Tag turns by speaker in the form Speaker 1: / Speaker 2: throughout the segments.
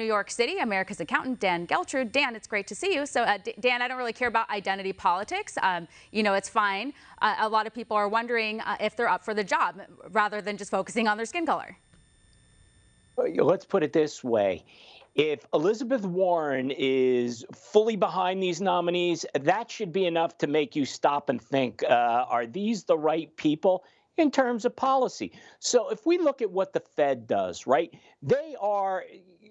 Speaker 1: New York City, America's accountant, Dan Geltrude. Dan, it's great to see you. So, Dan, I don't really care about identity politics. It's fine. A lot of people are wondering if they're up for the job rather than just focusing on their skin color.
Speaker 2: Let's put it this way. If Elizabeth Warren is fully behind these nominees, that should be enough to make you stop and think, are these the right people in terms of policy? So if we look at what the Fed does, right, they are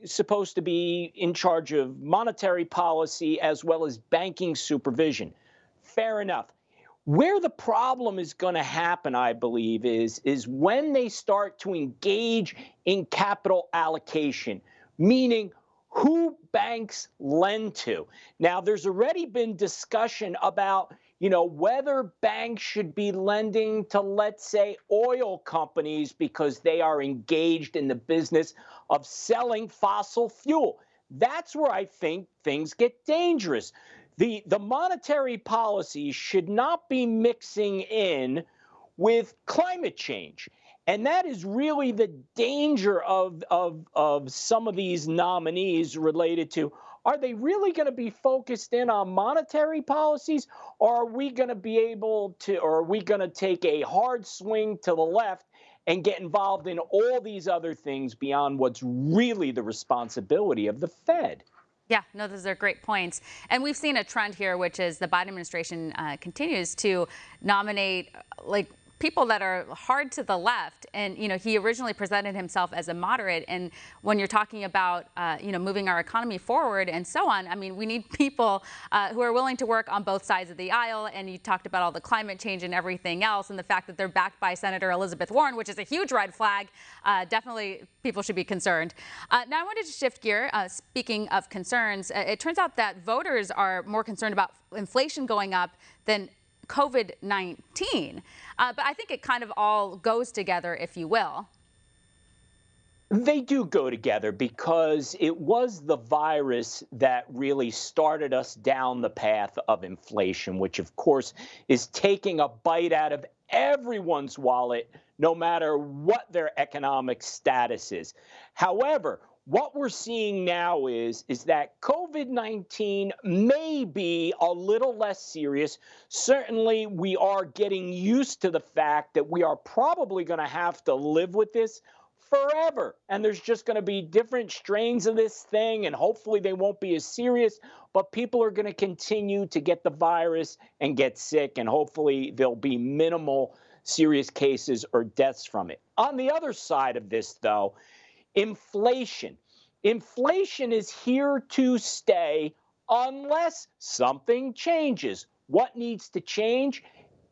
Speaker 2: supposed to be in charge of monetary policy as well as banking supervision. Fair enough. Where the problem is going to happen, I believe, is when they start to engage in capital allocation, meaning who banks lend to. Now, there's already been discussion about, whether banks should be lending to, let's say, oil companies because they are engaged in the business of selling fossil fuel. That's where I think things get dangerous. The monetary policy should not be mixing in with climate change. And that is really the danger of some of these nominees related to, are they really going to be focused in on monetary policies, or are we going to be able to, or are we going to take a hard swing to the left and get involved in all these other things beyond what's really the responsibility of the Fed?
Speaker 1: Yeah, no, those are great points. And we've seen a trend here, which is the Biden administration continues to nominate people that are hard to the left. And, he originally presented himself as a moderate. And when you're talking about, moving our economy forward and so on, I mean, we need people who are willing to work on both sides of the aisle. And you talked about all the climate change and everything else, and the fact that they're backed by Senator Elizabeth Warren, which is a huge red flag. Definitely people should be concerned. Now I wanted to shift gear. Speaking of concerns, it turns out that voters are more concerned about inflation going up than COVID-19. But I think it kind of all goes together, if you will.
Speaker 2: They do go together because it was the virus that really started us down the path of inflation, which, of course, is taking a bite out of everyone's wallet, no matter what their economic status is. However, what we're seeing now is that COVID-19 may be a little less serious. Certainly, we are getting used to the fact that we are probably going to have to live with this forever. And there's just going to be different strains of this thing, and hopefully they won't be as serious, but people are going to continue to get the virus and get sick, and hopefully there'll be minimal serious cases or deaths from it. On the other side of this, though, inflation. Inflation is here to stay unless something changes. What needs to change?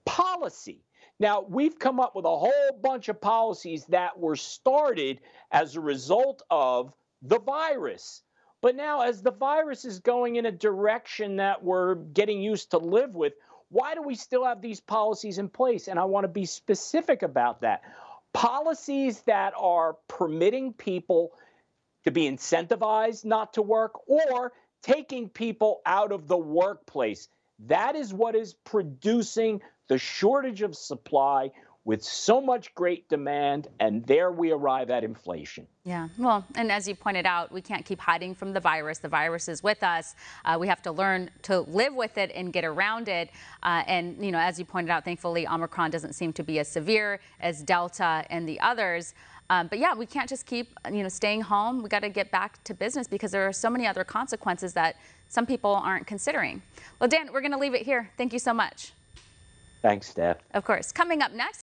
Speaker 2: Policy. Now, we've come up with a whole bunch of policies that were started as a result of the virus. But now, as the virus is going in a direction that we're getting used to live with, why do we still have these policies in place? And I want to be specific about that. Policies that are permitting people to be incentivized not to work, or taking people out of the workplace. That is what is producing the shortage of supply with so much great demand, and there we arrive at inflation.
Speaker 1: Yeah, well, and as you pointed out, we can't keep hiding from the virus. The virus is with us. We have to learn to live with it and get around it. And, as you pointed out, thankfully, Omicron doesn't seem to be as severe as Delta and the others. But yeah, we can't just keep, staying home. We got to get back to business because there are so many other consequences that some people aren't considering. Well, Dan, we're going to leave it here. Thank you so much.
Speaker 2: Thanks, Steph.
Speaker 1: Of course. Coming up next.